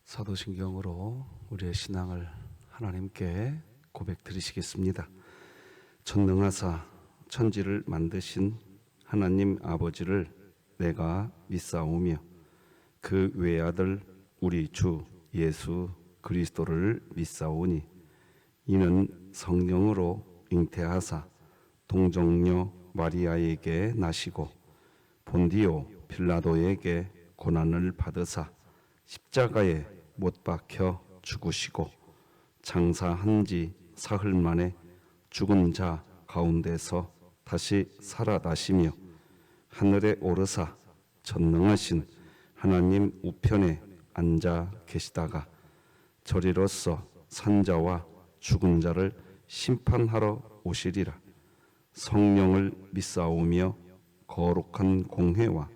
사도신경으로 우리의 신앙을 하나님께 고백드리시겠습니다. 전능하사 천지를 만드신 하나님 아버지를 내가 믿사오며 그 외아들 우리 주 예수 그리스도를 믿사오니 이는 성령으로 잉태하사 동정녀 마리아에게 나시고 본디오 빌라도에게 고난을 받으사 십자가에 못 박혀 죽으시고 장사한 지 사흘 만에 죽은 자 가운데서 다시 살아나시며 하늘에 오르사 전능하신 하나님 우편에 앉아 계시다가 저리로서 산자와 죽은 자를 심판하러 오시리라. 성령을 믿사오며 거룩한 공회와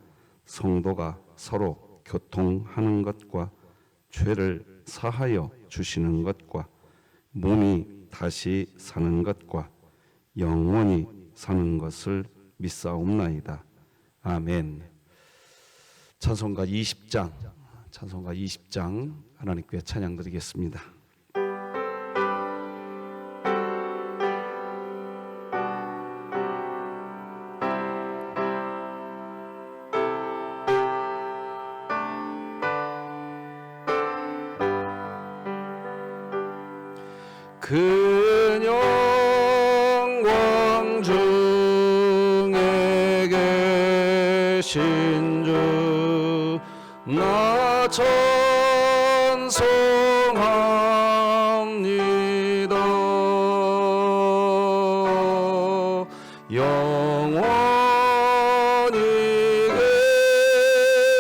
성도가 서로 교통하는 것과 죄를 사하여 주시는 것과 몸이 다시 사는 것과 영원히 사는 것을 믿사옵나이다. 아멘. 찬송가 20장 하나님께 찬양드리겠습니다. 그 영광 중에 계신 주 나 찬송합니다. 영원히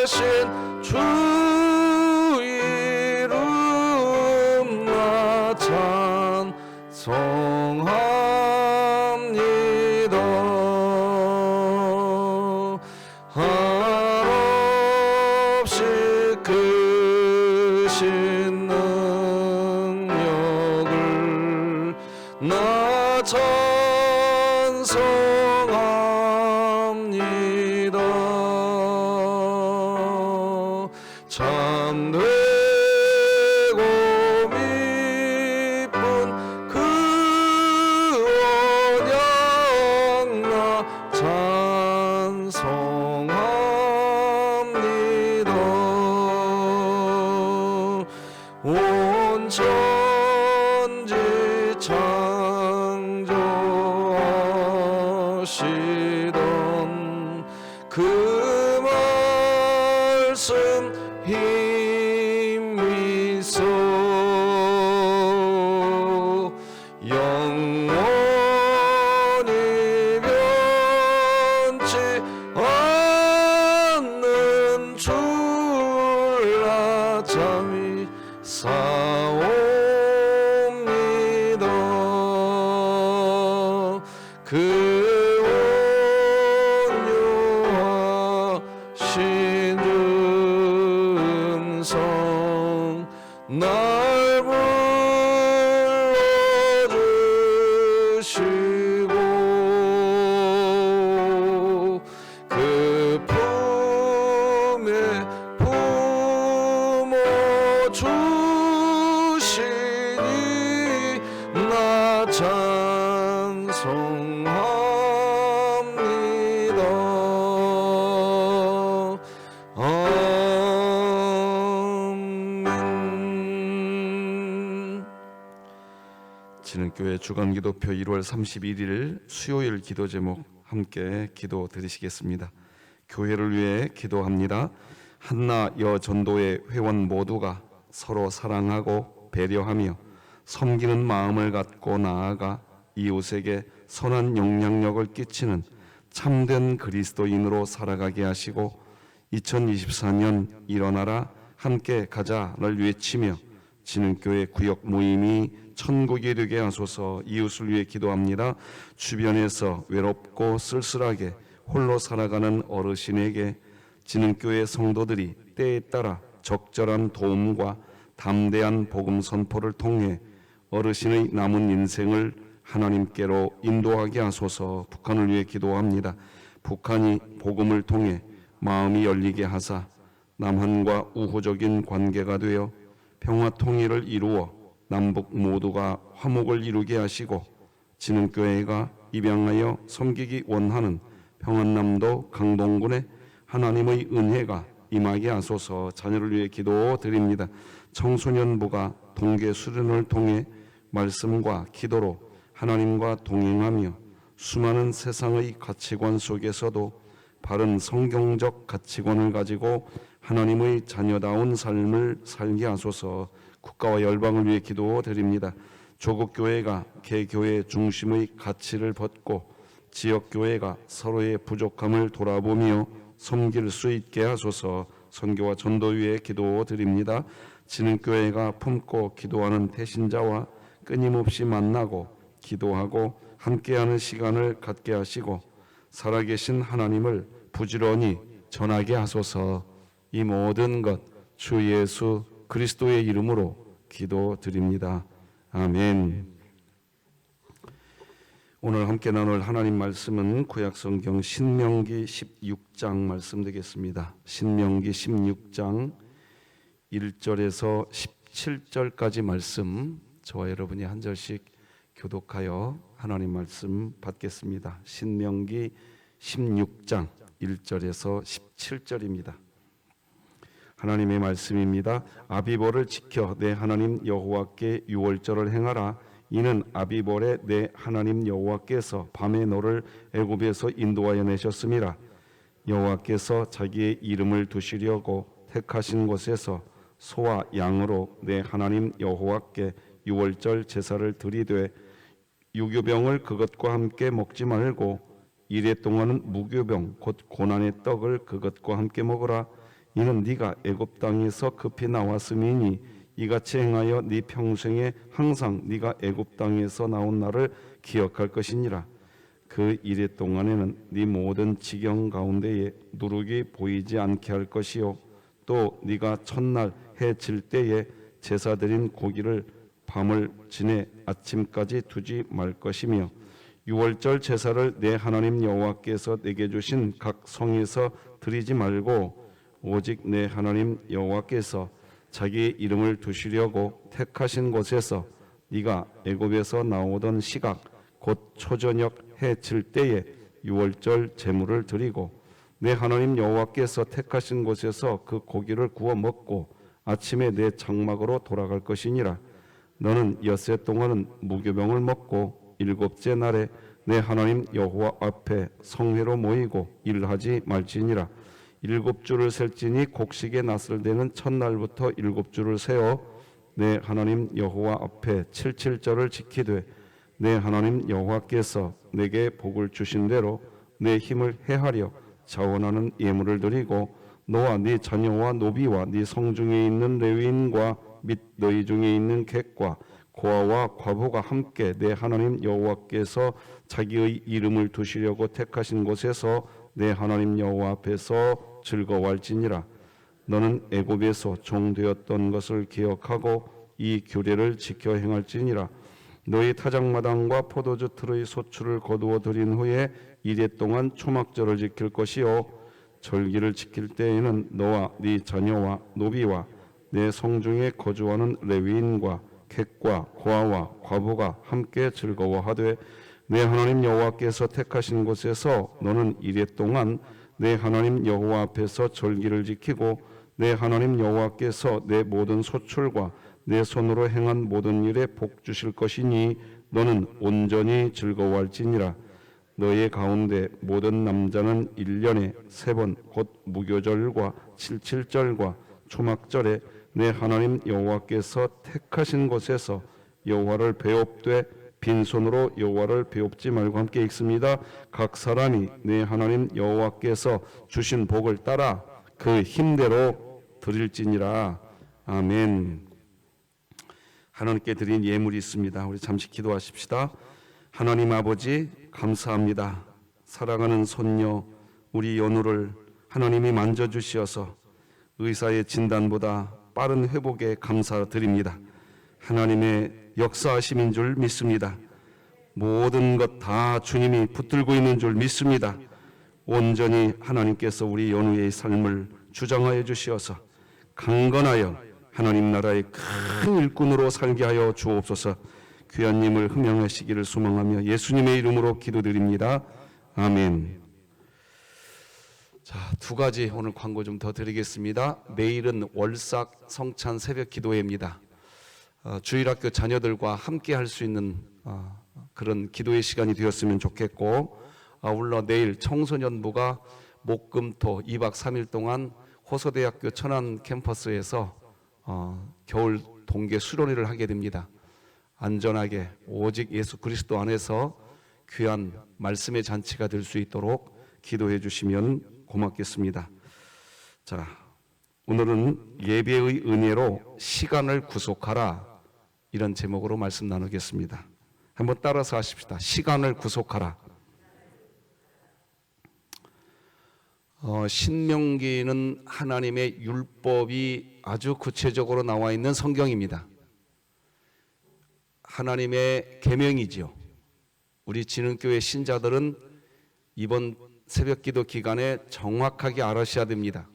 계신 주 이름 나 찬송합니다. 한없이 크신 능력을 나 찬송합니다. 참되고 미쁜 그 언약 나 찬송합니다. 온 천지 창조하시던 그 말씀 힘이 있어 영원히 변치 않는 줄 나 잠이 사옵니다. 그 온유하신 음성 날 불러주시고 그 품에 품어주시니 나 찬송합니다. 아멘. 진흥교회 주간기도표 1월 31일 수요일 기도 제목 함께 기도 드리시겠습니다. 교회를 위해 기도합니다. 한나 여전도의 회원 모두가 서로 사랑하고 배려하며 섬기는 마음을 갖고 나아가 이웃에게 선한 영향력을 끼치는 참된 그리스도인으로 살아가게 하시고 2024년 일어나라 함께 가자를 외치며 진흥교회 구역 모임이 천국이 되게 하소서. 이웃을 위해 기도합니다. 주변에서 외롭고 쓸쓸하게 홀로 살아가는 어르신에게 진흥교회 성도들이 때에 따라 적절한 도움과 담대한 복음 선포를 통해 어르신의 남은 인생을 하나님께로 인도하게 하소서. 북한을 위해 기도합니다. 북한이 복음을 통해 마음이 열리게 하사 남한과 우호적인 관계가 되어 평화 통일을 이루어 남북 모두가 화목을 이루게 하시고 진흥교회가 입양하여 섬기기 원하는 평안남도 강동군에 하나님의 은혜가 임하게 하소서. 자녀를 위해 기도드립니다. 청소년부가 동계 수련을 통해 말씀과 기도로 하나님과 동행하며 수많은 세상의 가치관 속에서도 바른 성경적 가치관을 가지고 하나님의 자녀다운 삶을 살게 하소서. 국가와 열방을 위해 기도드립니다. 조국교회가 개교회 중심의 가치를 벗고 지역교회가 서로의 부족함을 돌아보며 섬길 수 있게 하소서. 선교와 전도 위에 기도드립니다. 진흥교회가 품고 기도하는 태신자와 끊임없이 만나고 기도하고 함께하는 시간을 갖게 하시고 살아계신 하나님을 부지런히 전하게 하소서. 이 모든 것 주 예수 그리스도의 이름으로 기도드립니다. 아멘. 오늘 함께 나눌 하나님 말씀은 구약성경 신명기 16장 말씀 되겠습니다. 신명기 16장 1절에서 17절까지 말씀, 저와 여러분이 한 절씩 교독하여 하나님 말씀 받겠습니다. 신명기 16장 1절에서 17절입니다. 하나님의 말씀입니다. 아비볼을 지켜 내 하나님 여호와께 유월절을 행하라. 이는 아비볼에 내 하나님 여호와께서 밤에 너를 애굽에서 인도하여 내셨음이라. 여호와께서 자기의 이름을 두시려고 택하신 곳에서 소와 양으로 내 하나님 여호와께 유월절 제사를 드리되 유교병을 그것과 함께 먹지 말고 이레 동안은 무교병 곧 고난의 떡을 그것과 함께 먹으라. 이는 네가 애굽 땅에서 급히 나왔음이니 이같이 행하여 네 평생에 항상 네가 애굽 땅에서 나온 날을 기억할 것이니라. 그 이레 동안에는 네 모든 지경 가운데에 누룩이 보이지 않게 할 것이요 또 네가 첫날 해 질 때에 제사 드린 고기를 밤을 지내 아침까지 두지 말 것이며 유월절 제사를 내 하나님 여호와께서 내게 주신 각 성에서 드리지 말고 오직 내 하나님 여호와께서 자기의 이름을 두시려고 택하신 곳에서 네가 애굽에서 나오던 시각 곧 초저녁 해 질 때에 유월절 제물을 드리고 내 하나님 여호와께서 택하신 곳에서 그 고기를 구워 먹고 아침에 내 장막으로 돌아갈 것이니라. 너는 엿새 동안은 무교병을 먹고 일곱째 날에 내 하나님 여호와 앞에 성회로 모이고 일하지 말지니라. 일곱 주를 셀지니 곡식에 낫을 되는 첫날부터 일곱 주를 세어 내 하나님 여호와 앞에 칠칠절을 지키되 내 하나님 여호와께서 내게 복을 주신 대로 내 힘을 해하려 자원하는 예물을 드리고 너와 네 자녀와 노비와 네 성중에 있는 레위인과 및 너희 중에 있는 객과 고아와 과부가 함께 내 하나님 여호와께서 자기의 이름을 두시려고 택하신 곳에서 내 하나님 여호와 앞에서 즐거워할지니라. 너는 애굽에서 종되었던 것을 기억하고 이 규례를 지켜 행할지니라. 너희 타작마당과 포도주 틀의 소출을 거두어 들인 후에 이레 동안 초막절을 지킬 것이요 절기를 지킬 때에는 너와 네 자녀와 노비와 내 성중에 거주하는 레위인과 객과 고아와 과부가 함께 즐거워하되 내 하나님 여호와께서 택하신 곳에서 너는 이레 동안 내 하나님 여호와 앞에서 절기를 지키고 내 하나님 여호와께서 내 모든 소출과 내 손으로 행한 모든 일에 복 주실 것이니 너는 온전히 즐거워할지니라. 너의 가운데 모든 남자는 1년에 3번 곧 무교절과 칠칠절과 초막절에 내 하나님 여호와께서 택하신 곳에서 여호와를 배웁되 빈손으로 여호와를 배웁지 말고 함께 읽습니다. 각 사람이 내 하나님 여호와께서 주신 복을 따라 그 힘대로 드릴지니라. 아멘. 하나님께 드린 예물이 있습니다. 우리 잠시 기도하십시다. 하나님 아버지 감사합니다. 사랑하는 손녀 우리 연우를 하나님이 만져주시어서 의사의 진단보다 빠른 회복에 감사드립니다. 하나님의 역사하심인 줄 믿습니다. 모든 것 다 주님이 붙들고 있는 줄 믿습니다. 온전히 하나님께서 우리 연우의 삶을 주장하여 주시어서 강건하여 하나님 나라의 큰 일꾼으로 살게 하여 주옵소서. 귀한님을 흠양하시기를 소망하며 예수님의 이름으로 기도드립니다. 아멘. 자, 두 가지 오늘 광고 좀 더 드리겠습니다. 내일은 월삭 성찬 새벽 기도회입니다. 주일학교 자녀들과 함께 할 수 있는 그런 기도의 시간이 되었으면 좋겠고, 아울러 내일 청소년부가 목금토 2박 3일 동안 호서대학교 천안 캠퍼스에서 겨울 동계 수련회를 하게 됩니다. 안전하게 오직 예수 그리스도 안에서 귀한 말씀의 잔치가 될 수 있도록 기도해 주시면 고맙겠습니다. 자, 오늘은 예배의 은혜로 시간을 구속하라, 이런 제목으로 말씀 나누겠습니다. 한번 따라서 하십시다. 시간을 구속하라. 신명기는 하나님의 율법이 아주 구체적으로 나와 있는 성경입니다. 하나님의 계명이지요. 우리 진흥교회 신자들은 이번 새벽기도 기간에 정확하게 알아셔야 됩니다.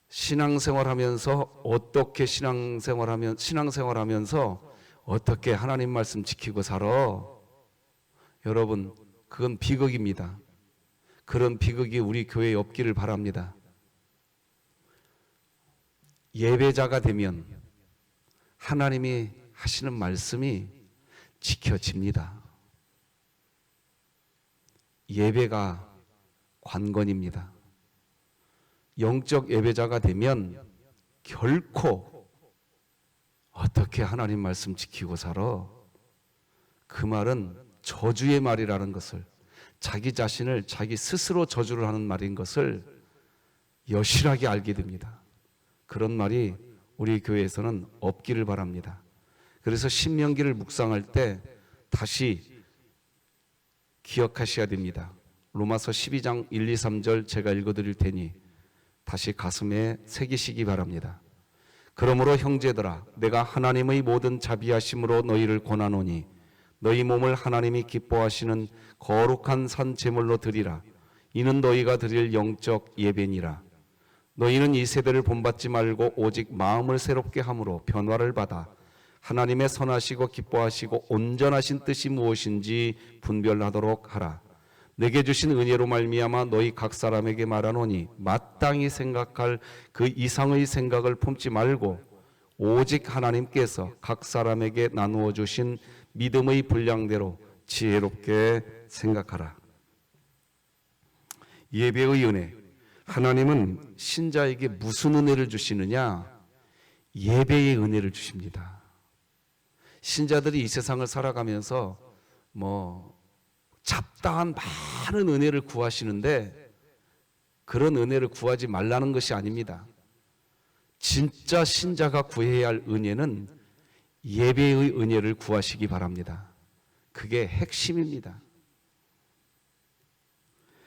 신앙생활하면서 어떻게 신앙생활하면서 어떻게 하나님 말씀 지키고 살아? 여러분, 그건 비극입니다. 그런 비극이 우리 교회에 없기를 바랍니다. 예배자가 되면 하나님이 하시는 말씀이 지켜집니다. 예배가 관건입니다. 영적 예배자가 되면 결코 어떻게 하나님 말씀 지키고 살아? 그 말은 저주의 말이라는 것을, 자기 자신을 자기 스스로 저주를 하는 말인 것을 여실하게 알게 됩니다. 그런 말이 우리 교회에서는 없기를 바랍니다. 그래서 신명기를 묵상할 때 다시 기억하셔야 됩니다. 로마서 12장 1, 2, 3절 제가 읽어드릴 테니 다시 가슴에 새기시기 바랍니다. 그러므로 형제들아, 내가 하나님의 모든 자비하심으로 너희를 권하노니 너희 몸을 하나님이 기뻐하시는 거룩한 산 제물로 드리라. 이는 너희가 드릴 영적 예배니라. 너희는 이 세대를 본받지 말고 오직 마음을 새롭게 함으로 변화를 받아 하나님의 선하시고 기뻐하시고 온전하신 뜻이 무엇인지 분별하도록 하라. 내게 주신 은혜로 말미암아 너희 각 사람에게 말하노니 마땅히 생각할 그 이상의 생각을 품지 말고 오직 하나님께서 각 사람에게 나누어 주신 믿음의 분량대로 지혜롭게 생각하라. 예배의 은혜. 하나님은 신자에게 무슨 은혜를 주시느냐? 예배의 은혜를 주십니다. 신자들이 이 세상을 살아가면서 잡다한 많은 은혜를 구하시는데 그런 은혜를 구하지 말라는 것이 아닙니다. 진짜 신자가 구해야 할 은혜는 예배의 은혜를 구하시기 바랍니다. 그게 핵심입니다.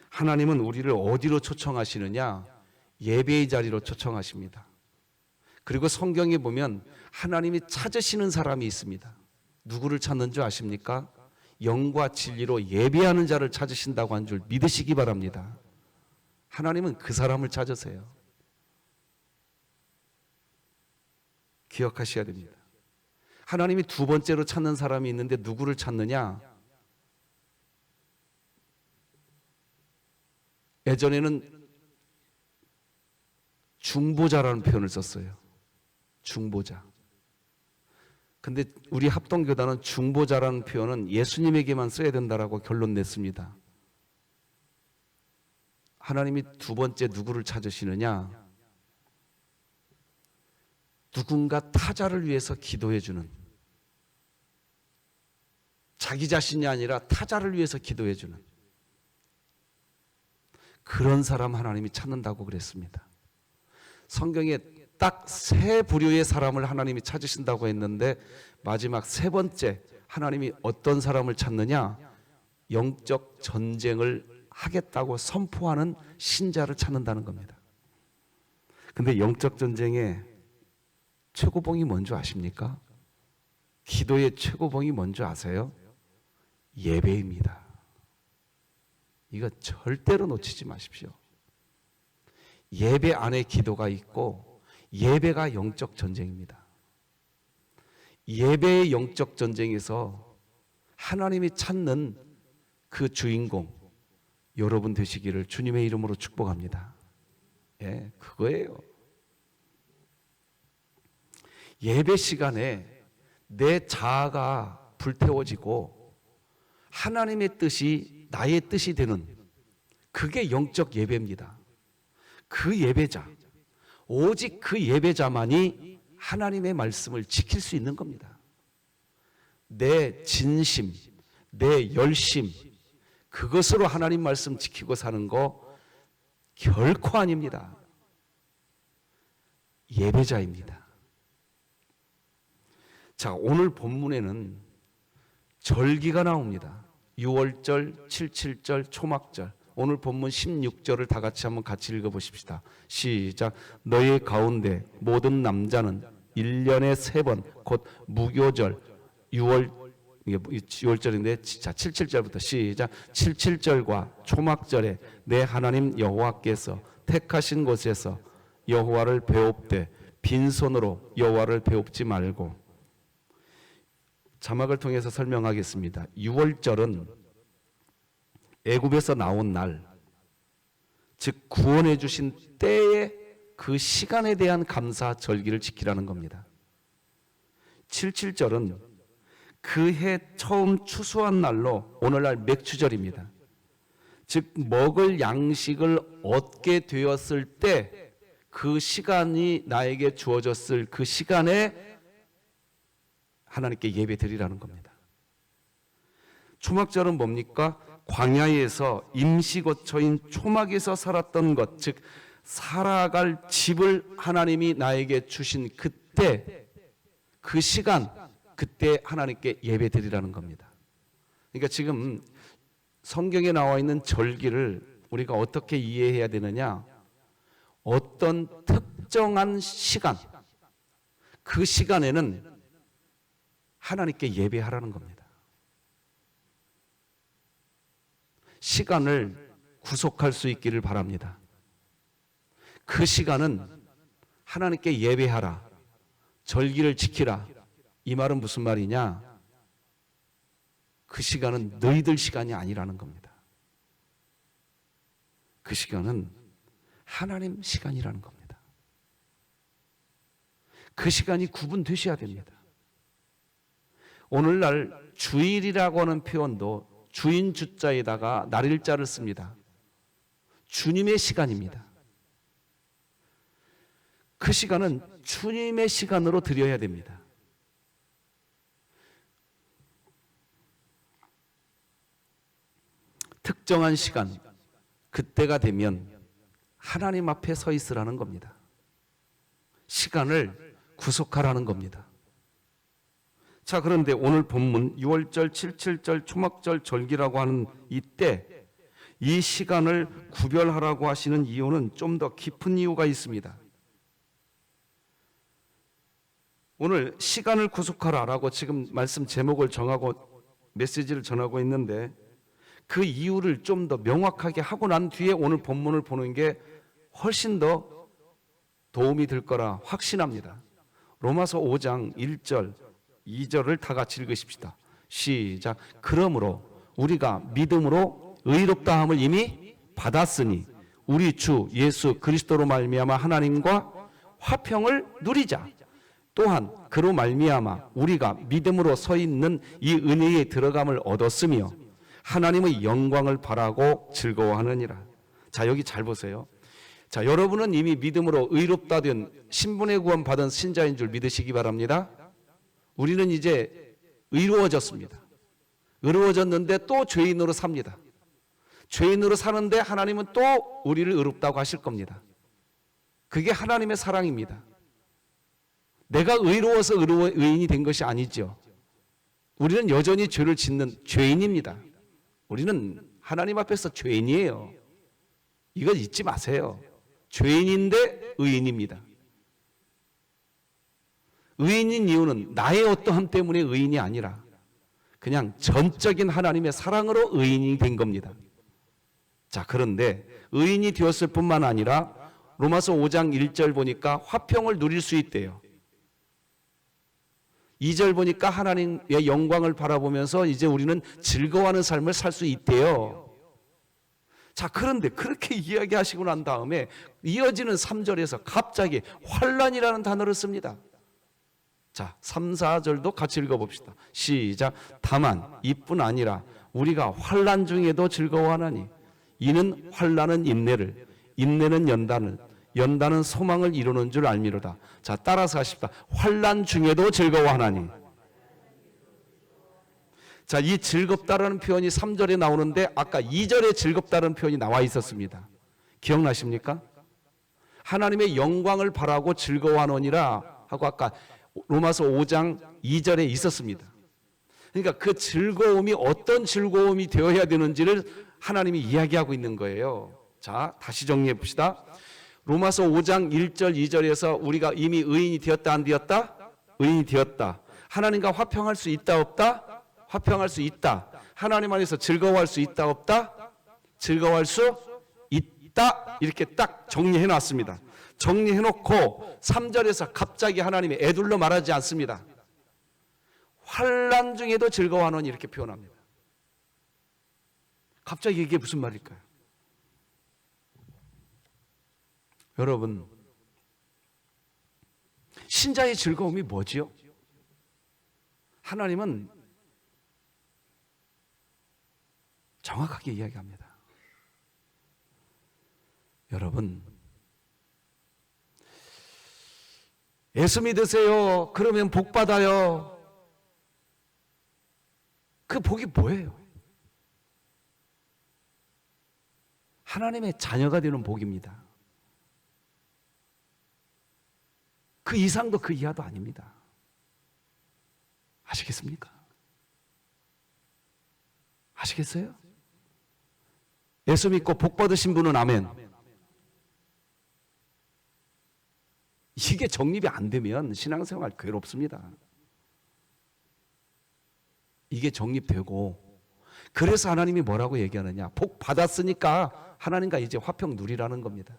하나님은 우리를 어디로 초청하시느냐? 예배의 자리로 초청하십니다. 그리고 성경에 보면 하나님이 찾으시는 사람이 있습니다. 누구를 찾는 줄 아십니까? 영과 진리로 예배하는 자를 찾으신다고 한 줄 믿으시기 바랍니다. 하나님은 그 사람을 찾으세요. 기억하셔야 됩니다. 하나님이 두 번째로 찾는 사람이 있는데 누구를 찾느냐? 예전에는 중보자라는 표현을 썼어요. 중보자. 근데 우리 합동교단은 중보자라는 표현은 예수님에게만 써야 된다라고 결론 냈습니다. 하나님이 두 번째 누구를 찾으시느냐? 누군가 타자를 위해서 기도해주는, 자기 자신이 아니라 타자를 위해서 기도해주는 그런 사람 하나님이 찾는다고 그랬습니다. 성경에 딱 세 부류의 사람을 하나님이 찾으신다고 했는데 마지막 세 번째 하나님이 어떤 사람을 찾느냐? 영적 전쟁을 하겠다고 선포하는 신자를 찾는다는 겁니다. 근데 영적 전쟁의 최고봉이 뭔지 아십니까? 기도의 최고봉이 뭔지 아세요? 예배입니다. 이거 절대로 놓치지 마십시오. 예배 안에 기도가 있고 예배가 영적 전쟁입니다. 예배의 영적 전쟁에서 하나님이 찾는 그 주인공 여러분 되시기를 주님의 이름으로 축복합니다. 예, 그거예요. 예배 시간에 내 자아가 불태워지고 하나님의 뜻이 나의 뜻이 되는 그게 영적 예배입니다. 그 예배자, 오직 그 예배자만이 하나님의 말씀을 지킬 수 있는 겁니다. 내 진심, 내 열심, 그것으로 하나님 말씀 지키고 사는 거 결코 아닙니다. 예배자입니다. 자, 오늘 본문에는 절기가 나옵니다. 6월절, 77절, 초막절. 오늘 본문 16절을 다 같이 한번 같이 읽어보십시다. 시작. 너희 가운데 모든 남자는 1년에 3번 곧 무교절 6월절인데 자 77절부터 시작. 77절과 초막절에 내 하나님 여호와께서 택하신 곳에서 여호와를 배웁되 빈손으로 여호와를 배웁지 말고. 자막을 통해서 설명하겠습니다. 6월절은 애굽에서 나온 날, 즉 구원해 주신 때의 그 시간에 대한 감사 절기를 지키라는 겁니다. 77절은 그 해 처음 추수한 날로 오늘날 맥추절입니다. 즉 먹을 양식을 얻게 되었을 때 그 시간이 나에게 주어졌을 그 시간에 하나님께 예배 드리라는 겁니다. 초막절은 뭡니까? 광야에서 임시거처인 초막에서 살았던 것, 즉 살아갈 집을 하나님이 나에게 주신 그때, 그 시간, 그때 하나님께 예배 드리라는 겁니다. 그러니까 지금 성경에 나와 있는 절기를 우리가 어떻게 이해해야 되느냐? 어떤 특정한 시간, 그 시간에는 하나님께 예배하라는 겁니다. 시간을 구속할 수 있기를 바랍니다. 그 시간은 하나님께 예배하라, 절기를 지키라. 이 말은 무슨 말이냐? 그 시간은 너희들 시간이 아니라는 겁니다. 그 시간은 하나님 시간이라는 겁니다. 그 시간이 구분되셔야 됩니다. 오늘날 주일이라고 하는 표현도 주인 주자에다가 날일자를 씁니다. 주님의 시간입니다. 그 시간은 주님의 시간으로 드려야 됩니다. 특정한 시간, 그때가 되면 하나님 앞에 서 있으라는 겁니다. 시간을 구속하라는 겁니다. 자, 그런데 오늘 본문 6월절, 77절, 초막절, 절기라고 하는 이때 이 시간을 구별하라고 하시는 이유는 좀 더 깊은 이유가 있습니다. 오늘 시간을 구속하라라고 지금 말씀 제목을 정하고 메시지를 전하고 있는데 그 이유를 좀 더 명확하게 하고 난 뒤에 오늘 본문을 보는 게 훨씬 더 도움이 될 거라 확신합니다. 로마서 5장 1절, 2절을 다 같이 읽으십시다. 시작. 그러므로 우리가 믿음으로 의롭다함을 이미 받았으니 우리 주 예수 그리스도로 말미암아 하나님과 화평을 누리자. 또한 그로 말미암아 우리가 믿음으로 서 있는 이 은혜에 들어감을 얻었으며 하나님의 영광을 바라고 즐거워하느니라. 자, 여기 잘 보세요. 자, 여러분은 이미 믿음으로 의롭다 된 신분의 구원 받은 신자인 줄 믿으시기 바랍니다. 우리는 이제 의로워졌습니다. 의로워졌는데 또 죄인으로 삽니다. 죄인으로 사는데 하나님은 또 우리를 의롭다고 하실 겁니다. 그게 하나님의 사랑입니다. 내가 의로워서 의인이 된 것이 아니죠. 우리는 여전히 죄를 짓는 죄인입니다. 우리는 하나님 앞에서 죄인이에요. 이거 잊지 마세요. 죄인인데 의인입니다. 의인인 이유는 나의 어떠함 때문에 의인이 아니라 그냥 전적인 하나님의 사랑으로 의인이 된 겁니다. 자, 그런데 의인이 되었을 뿐만 아니라 로마서 5장 1절 보니까 화평을 누릴 수 있대요. 2절 보니까 하나님의 영광을 바라보면서 이제 우리는 즐거워하는 삶을 살 수 있대요. 자, 그런데 그렇게 이야기하시고 난 다음에 이어지는 3절에서 갑자기 환난이라는 단어를 씁니다. 자, 3, 4절도 같이 읽어봅시다. 시작. 다만 이뿐 아니라 우리가 환난 중에도 즐거워하나니 이는 환난은 인내를, 인내는 연단을, 연단은 소망을 이루는 줄 알미로다. 자, 따라서 하십시다. 환난 중에도 즐거워하나니. 자, 이 즐겁다라는 표현이 3절에 나오는데 아까 2절에 즐겁다는 표현이 나와 있었습니다. 기억나십니까? 하나님의 영광을 바라고 즐거워하노니라 하고 아까 로마서 5장 2절에 있었습니다. 그러니까 그 즐거움이 어떤 즐거움이 되어야 되는지를 하나님이 이야기하고 있는 거예요. 자, 다시 정리해 봅시다. 로마서 5장 1절 2절에서 우리가 이미 의인이 되었다 안 되었다? 의인이 되었다. 하나님과 화평할 수 있다 없다? 화평할 수 있다. 하나님 안에서 즐거워할 수 있다 없다? 즐거워할 수 있다. 이렇게 딱 정리해 놨습니다. 정리해 놓고 3절에서 갑자기 하나님이 애둘러 말하지 않습니다. 환난 중에도 즐거워하노니 이렇게 표현합니다. 갑자기 이게 무슨 말일까요? 여러분, 신자의 즐거움이 뭐지요? 하나님은 정확하게 이야기합니다. 여러분, 예수 믿으세요. 그러면 복 받아요. 그 복이 뭐예요? 하나님의 자녀가 되는 복입니다. 그 이상도 그 이하도 아닙니다. 아시겠습니까? 아시겠어요? 예수 믿고 복 받으신 분은 아멘. 이게 정립이 안 되면 신앙생활 괴롭습니다. 이게 정립되고, 그래서 하나님이 뭐라고 얘기하느냐? 복 받았으니까 하나님과 이제 화평 누리라는 겁니다.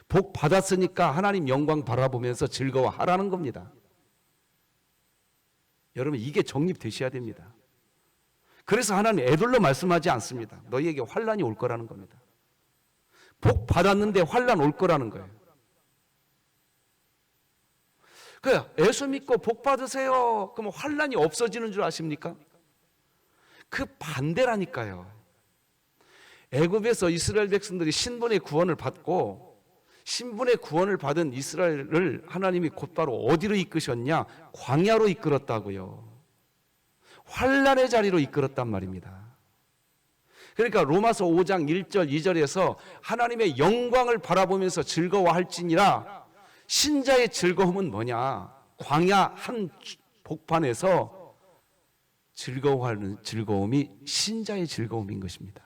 복 받았으니까 하나님 영광 바라보면서 즐거워하라는 겁니다. 여러분, 이게 정립되셔야 됩니다. 그래서 하나님 애들로 말씀하지 않습니다. 너희에게 환난이 올 거라는 겁니다. 복 받았는데 환난 올 거라는 거예요. 그래, 예수 믿고 복 받으세요. 그러면 환난이 없어지는 줄 아십니까? 그 반대라니까요. 애굽에서 이스라엘 백성들이 신분의 구원을 받고, 신분의 구원을 받은 이스라엘을 하나님이 곧바로 어디로 이끄셨냐? 광야로 이끌었다고요. 환난의 자리로 이끌었단 말입니다. 그러니까 로마서 5장 1절 2절에서 하나님의 영광을 바라보면서 즐거워할지니라, 신자의 즐거움은 뭐냐? 광야 한 복판에서 즐거워하는 즐거움이 신자의 즐거움인 것입니다.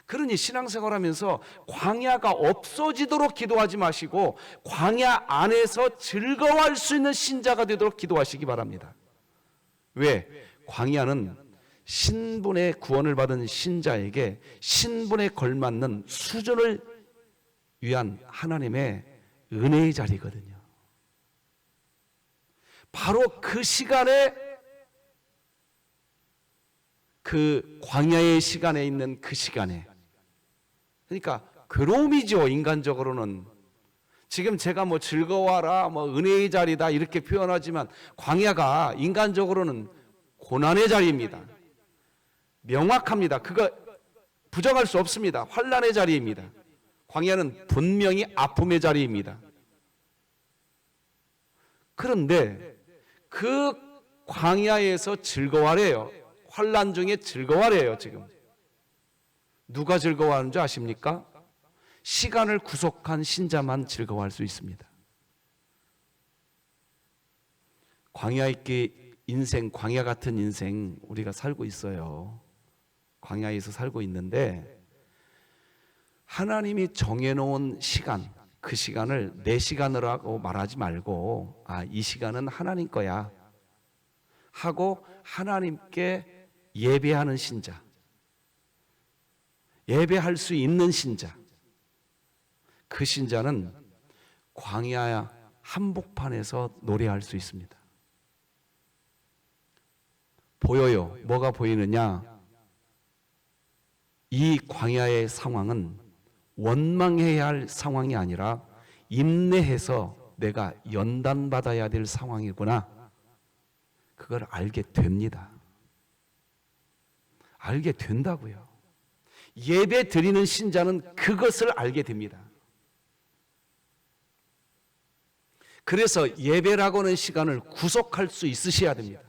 그러니 신앙생활하면서 광야가 없어지도록 기도하지 마시고 광야 안에서 즐거워할 수 있는 신자가 되도록 기도하시기 바랍니다. 왜? 광야는 신분의 구원을 받은 신자에게 신분에 걸맞는 수준을 위한 하나님의 은혜의 자리거든요. 바로 그 시간에, 그 광야의 시간에 있는 그 시간에, 그러니까 괴로움이죠. 인간적으로는 지금 제가 뭐 즐거워하라, 뭐 은혜의 자리다 이렇게 표현하지만 광야가 인간적으로는 고난의 자리입니다. 명확합니다. 그거 부정할 수 없습니다. 환난의 자리입니다. 광야는 분명히 아픔의 자리입니다. 그런데 그 광야에서 즐거워하래요. 환난 중에 즐거워하래요. 지금 누가 즐거워하는 줄 아십니까? 시간을 구속한 신자만 즐거워할 수 있습니다. 광야 있게 인생, 광야 같은 인생 우리가 살고 있어요. 광야에서 살고 있는데 하나님이 정해놓은 시간, 그 시간을 내 시간으로 하고 말하지 말고, 아, 이 시간은 하나님 거야 하고 하나님께 예배하는 신자, 예배할 수 있는 신자, 그 신자는 광야 한복판에서 노래할 수 있습니다. 보여요. 뭐가 보이느냐? 이 광야의 상황은 원망해야 할 상황이 아니라 인내해서 내가 연단받아야 될 상황이구나. 그걸 알게 됩니다. 알게 된다고요. 예배 드리는 신자는 그것을 알게 됩니다. 그래서 예배라고 하는 시간을 구속할 수 있으셔야 됩니다.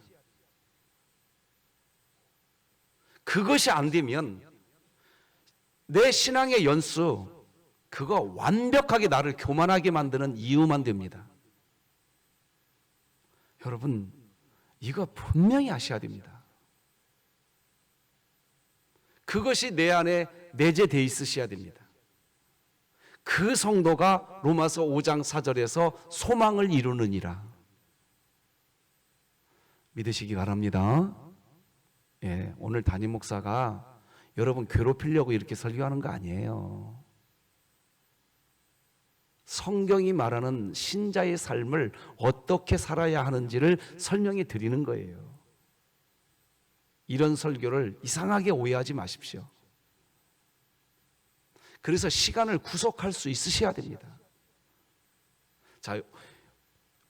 그것이 안 되면 내 신앙의 연수, 그거 완벽하게 나를 교만하게 만드는 이유만 됩니다. 여러분, 이거 분명히 아셔야 됩니다. 그것이 내 안에 내재되어 있으셔야 됩니다. 그 성도가 로마서 5장 4절에서 소망을 이루느니라. 믿으시기 바랍니다. 예, 오늘 담임 목사가 여러분 괴롭히려고 이렇게 설교하는 거 아니에요. 성경이 말하는 신자의 삶을 어떻게 살아야 하는지를 설명해 드리는 거예요. 이런 설교를 이상하게 오해하지 마십시오. 그래서 시간을 구속할 수 있으셔야 됩니다. 자,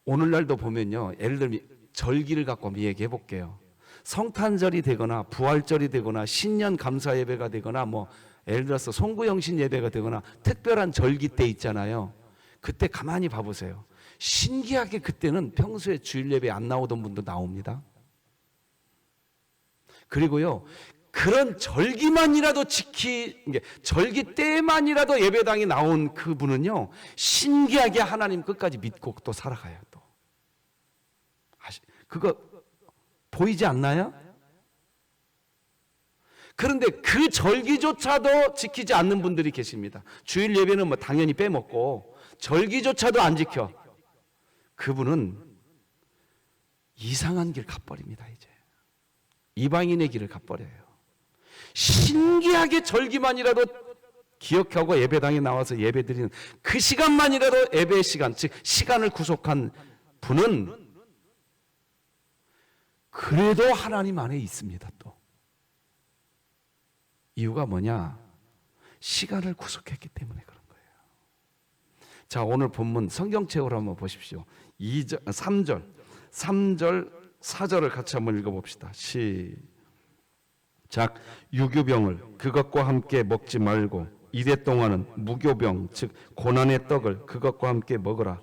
오늘날도 보면요, 예를 들면 절기를 갖고 한번 얘기해 볼게요. 성탄절이 되거나 부활절이 되거나 신년 감사 예배가 되거나 뭐 예를 들어서 송구영신 예배가 되거나 특별한 절기 때 있잖아요. 그때 가만히 봐보세요. 신기하게 그때는 평소에 주일 예배 안 나오던 분도 나옵니다. 그리고요, 그런 절기만이라도 절기 때만이라도 예배당에 나온 그분은요, 신기하게 하나님 끝까지 믿고 또 살아가요. 또 그거 보이지 않나요? 그런데 그 절기조차도 지키지 않는 분들이 계십니다. 주일 예배는 뭐 당연히 빼먹고 절기조차도 안 지켜. 그분은 이상한 길 가버립니다. 이제 이방인의 길을 가버려요. 신기하게 절기만이라도 기억하고 예배당에 나와서 예배드리는 그 시간만이라도 예배의 시간, 즉 시간을 구속한 분은 그래도 하나님 안에 있습니다. 또 이유가 뭐냐? 시간을 구속했기 때문에 그런 거예요. 자, 오늘 본문 성경책으로 한번 보십시오. 3절 4절을 같이 한번 읽어봅시다. 시작. 유교병을 그것과 함께 먹지 말고 이래 동안은 무교병 즉 고난의 떡을 그것과 함께 먹으라.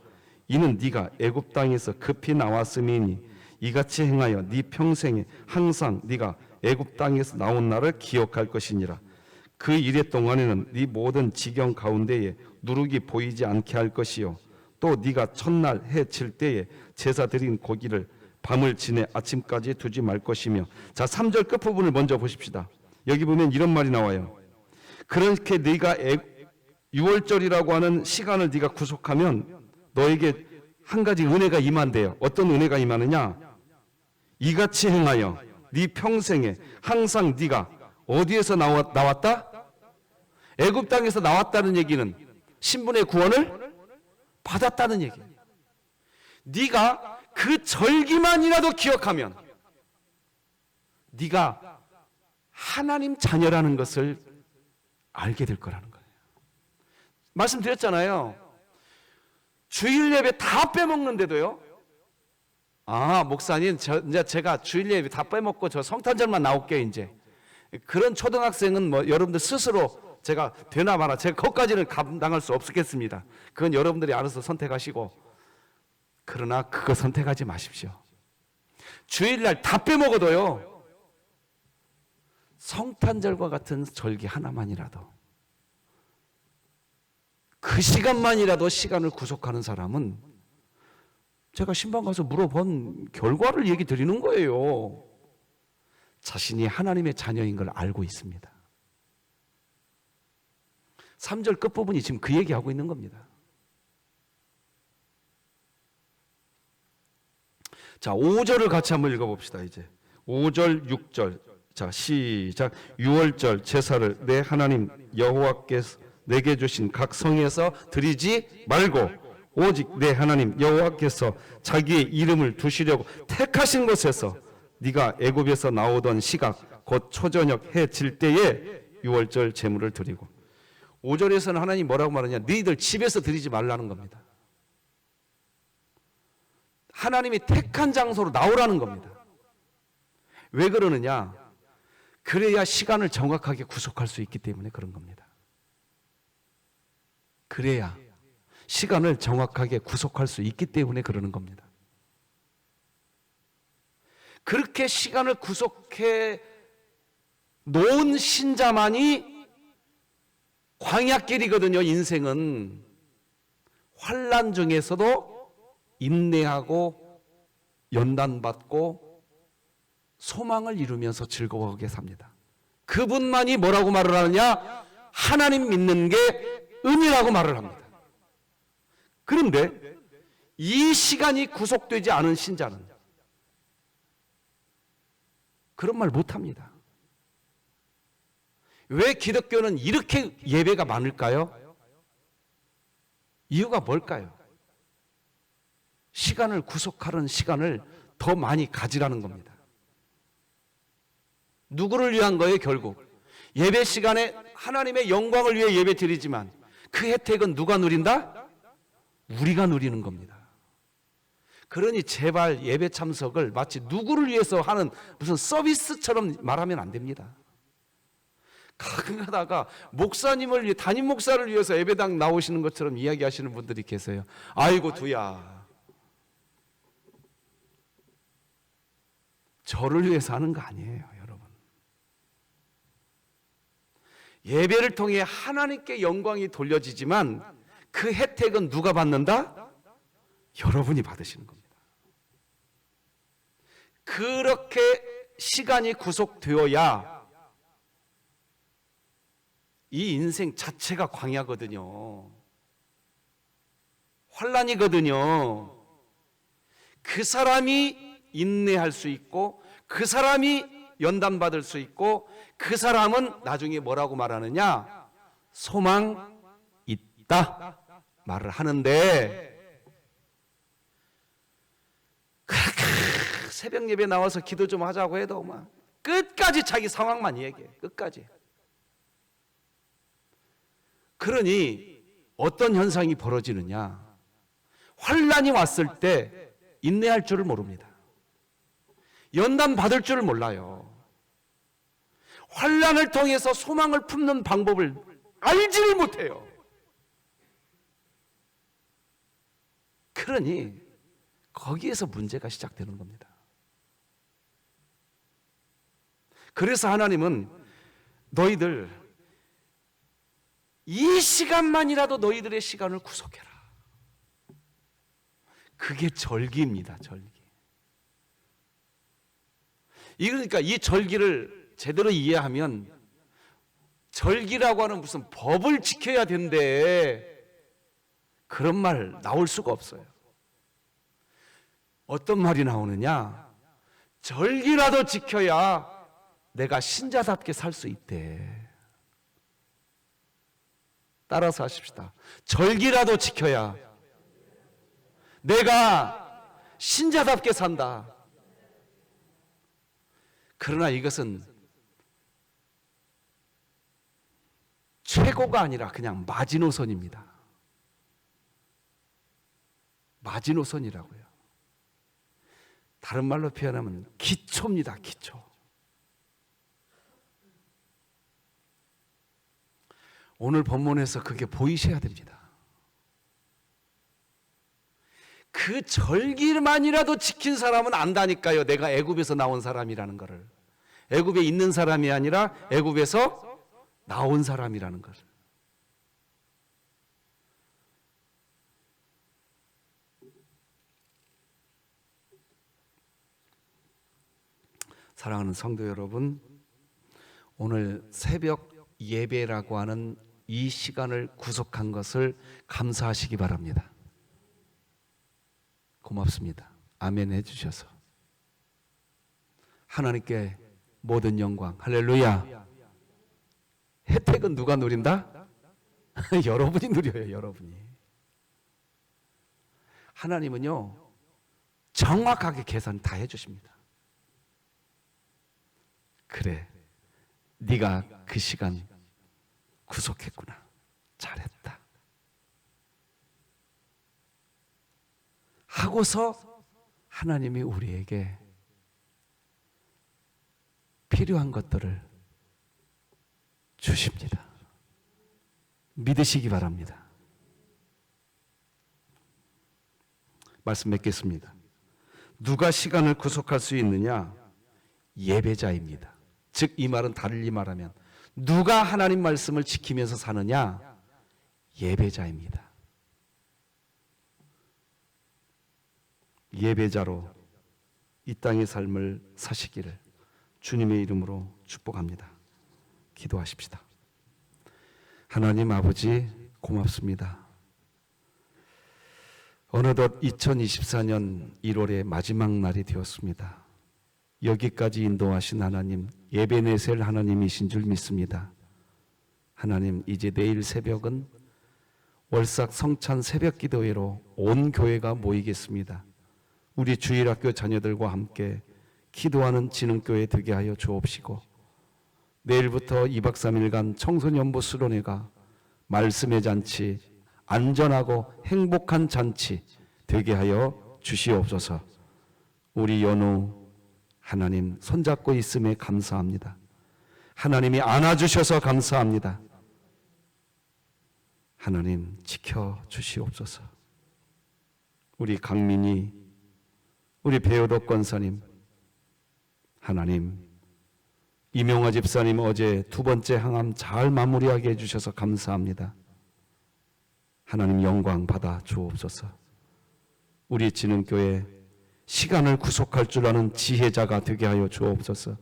이는 네가 애굽 땅에서 급히 나왔음이니 이같이 행하여 네 평생에 항상 네가 애굽 땅에서 나온 날을 기억할 것이니라. 그 이래 동안에는 네 모든 지경 가운데에 누룩이 보이지 않게 할 것이요 또 네가 첫날 해 칠 때에 제사 드린 고기를 밤을 지내 아침까지 두지 말 것이며. 자, 3절 끝부분을 먼저 보십시다. 여기 보면 이런 말이 나와요. 그렇게 네가 유월절이라고 하는 시간을 네가 구속하면 너에게 한 가지 은혜가 임한대요. 어떤 은혜가 임하느냐? 이같이 행하여 네 평생에 항상 네가 어디에서 나왔다? 애굽 땅에서 나왔다는 얘기는 신분의 구원을 받았다는 얘기예요. 네가 그 절기만이라도 기억하면 네가 하나님 자녀라는 것을 알게 될 거라는 거예요. 말씀드렸잖아요. 주일 예배 다 빼먹는데도요. 아, 목사님, 이제 제가 주일 예배 다 빼먹고 저 성탄절만 나올게요, 이제. 그런 초등학생은 뭐 여러분들 스스로 제가 되나 마나 제가 거기까지는 감당할 수 없겠습니다. 그건 여러분들이 알아서 선택하시고. 그러나 그거 선택하지 마십시오. 주일날 다 빼먹어도요, 성탄절과 같은 절기 하나만이라도 그 시간만이라도 시간을 구속하는 사람은 제가 신방 가서 물어본 결과를 얘기 드리는 거예요. 자신이 하나님의 자녀인 걸 알고 있습니다. 3절 끝부분이 지금 그 얘기하고 있는 겁니다. 자, 5절을 같이 한번 읽어봅시다. 이제 5절 6절 자, 시작. 유월절 제사를 내 하나님 여호와께 내게 주신 각 성에서 드리지 말고 오직 내 하나님 여호와께서 자기의 이름을 두시려고 택하신 곳에서 네가 애굽에서 나오던 시각 곧 초저녁 해 질 때에 유월절 제물을 드리고. 5절에서는 하나님 뭐라고 말하냐? 너희들 집에서 드리지 말라는 겁니다. 하나님이 택한 장소로 나오라는 겁니다. 왜 그러느냐? 그래야 시간을 정확하게 구속할 수 있기 때문에 그런 겁니다. 그래야 시간을 정확하게 구속할 수 있기 때문에 그러는 겁니다. 그렇게 시간을 구속해 놓은 신자만이 광야길이거든요. 인생은 환난 중에서도 인내하고 연단받고 소망을 이루면서 즐거워하게 삽니다. 그분만이 뭐라고 말을 하느냐? 하나님 믿는 게 은이라고 말을 합니다. 그런데 이 시간이 구속되지 않은 신자는 그런 말 못합니다. 왜 기독교는 이렇게 예배가 많을까요? 이유가 뭘까요? 시간을 구속하는 시간을 더 많이 가지라는 겁니다. 누구를 위한 거예요? 결국 예배 시간에 하나님의 영광을 위해 예배 드리지만 그 혜택은 누가 누린다? 우리가 누리는 겁니다. 그러니 제발 예배 참석을 마치 누구를 위해서 하는 무슨 서비스처럼 말하면 안 됩니다. 가끔 가다가 목사님을 위해, 담임 목사를 위해서 예배당 나오시는 것처럼 이야기하시는 분들이 계세요. 아이고 두야, 저를 위해서 하는 거 아니에요, 여러분. 예배를 통해 하나님께 영광이 돌려지지만 그 혜택은 누가 받는다? 여러분이 받으시는 겁니다. 그렇게 시간이 구속되어야 이 인생 자체가 광야거든요. 환난이거든요. 그 사람이 인내할 수 있고 그 사람이 연단받을 수 있고 그 사람은 나중에 뭐라고 말하느냐? 소망 있다 말을 하는데, 그렇게 새벽 예배 나와서 기도 좀 하자고 해도 막 끝까지 자기 상황만 얘기해. 끝까지. 그러니 어떤 현상이 벌어지느냐? 환난이 왔을 때 인내할 줄을 모릅니다. 연단 받을 줄을 몰라요. 환난을 통해서 소망을 품는 방법을 알지를 못해요. 그러니 거기에서 문제가 시작되는 겁니다. 그래서 하나님은 너희들 이 시간만이라도 너희들의 시간을 구속해라. 그게 절기입니다. 절기. 그러니까 이 절기를 제대로 이해하면 절기라고 하는 무슨 법을 지켜야 된대, 그런 말 나올 수가 없어요. 어떤 말이 나오느냐? 절기라도 지켜야 내가 신자답게 살 수 있대. 따라서 하십시다. 절기라도 지켜야 내가 신자답게 산다. 그러나 이것은 최고가 아니라 그냥 마지노선입니다. 마지노선이라고요. 다른 말로 표현하면 기초입니다. 기초. 오늘 본문에서 그게 보이셔야 됩니다. 그 절기만이라도 지킨 사람은 안다니까요. 내가 애굽에서 나온 사람이라는 것을. 애굽에 있는 사람이 아니라 애굽에서 나온 사람이라는 것을. 사랑하는 성도 여러분, 오늘 새벽 예배라고 하는 이 시간을 구속한 것을 감사하시기 바랍니다. 고맙습니다. 아멘 해주셔서. 하나님께 모든 영광. 할렐루야. 혜택은 누가 누린다? 여러분이 누려요. 여러분이. 하나님은요 정확하게 계산 다 해주십니다. 그래, 네가 그 시간 구속했구나, 잘했다 하고서 하나님이 우리에게 필요한 것들을 주십니다. 믿으시기 바랍니다. 말씀 맺겠습니다. 누가 시간을 구속할 수 있느냐? 예배자입니다. 즉 이 말은 달리 말하면 누가 하나님 말씀을 지키면서 사느냐? 예배자입니다. 예배자로 이 땅의 삶을 사시기를 주님의 이름으로 축복합니다. 기도하십시다. 하나님 아버지 고맙습니다. 어느덧 2024년 1월의 마지막 날이 되었습니다. 여기까지 인도하신 하나님, 예배내셀 하나님이신 줄 믿습니다. 하나님, 이제 내일 새벽은 월삭 성찬 새벽기도회로 온 교회가 모이겠습니다. 우리 주일학교 자녀들과 함께 기도하는 진흥교회 되게 하여 주옵시고, 내일부터 2박 3일간 청소년부 수련회가 말씀의 잔치, 안전하고 행복한 잔치 되게 하여 주시옵소서. 우리 연우 하나님 손잡고 있음에 감사합니다. 하나님이 안아주셔서 감사합니다. 하나님 지켜주시옵소서. 우리 강민이, 우리 배우덕 권사님, 하나님 이명화 집사님 어제 두 번째 항암 잘 마무리하게 해주셔서 감사합니다. 하나님 영광 받아 주옵소서. 우리 진흥교회 시간을 구속할 줄 아는 지혜자가 되게 하여 주옵소서.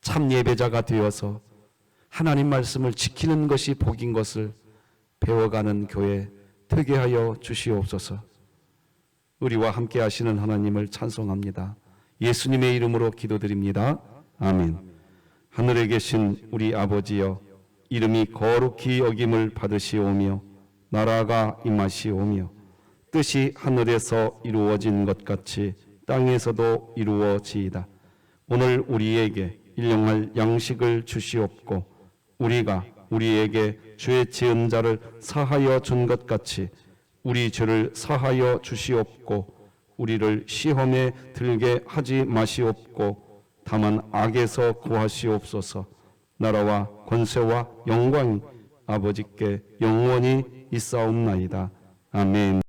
참 예배자가 되어서 하나님 말씀을 지키는 것이 복인 것을 배워가는 교회 되게 하여 주시옵소서. 우리와 함께 하시는 하나님을 찬송합니다. 예수님의 이름으로 기도드립니다. 아멘. 하늘에 계신 우리 아버지여, 이름이 거룩히 여김을 받으시오며 나라가 임하시오며 뜻이 하늘에서 이루어진 것 같이 땅에서도 이루어지이다. 오늘 우리에게 일용할 양식을 주시옵고 우리가 우리에게 죄 지은 자를 사하여 준 것 같이 우리 죄를 사하여 주시옵고 우리를 시험에 들게 하지 마시옵고 다만 악에서 구하시옵소서. 나라와 권세와 영광이 아버지께 영원히 있사옵나이다. 아멘.